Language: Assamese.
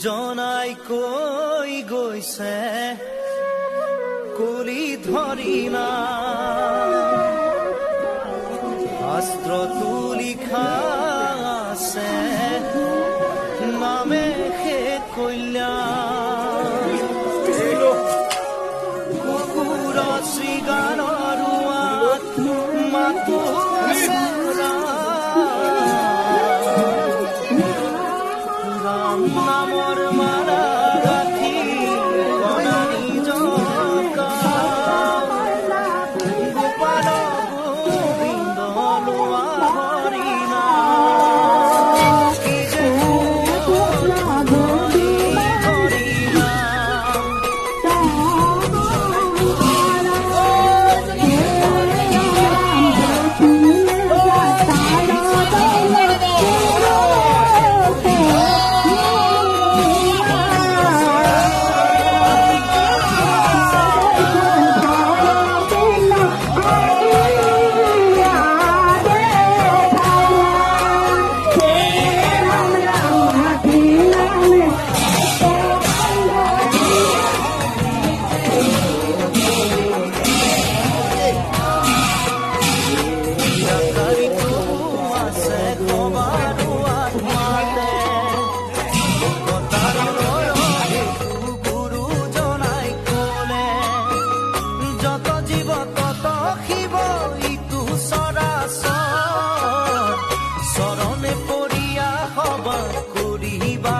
জনাই কৈ গৈছে কুলি ধৰি না শাস্ত্ৰ লিখা আছে নামে শেষ কল্যাণ কুকুৰ শ্ৰীগানৰ মাতো ৰাম নামৰ মালা ৰাখি বনানী জকা গোপাল গোবিন্দ লোৱা হৰিণা চৰণে পৰিয়া হবা কৰিবা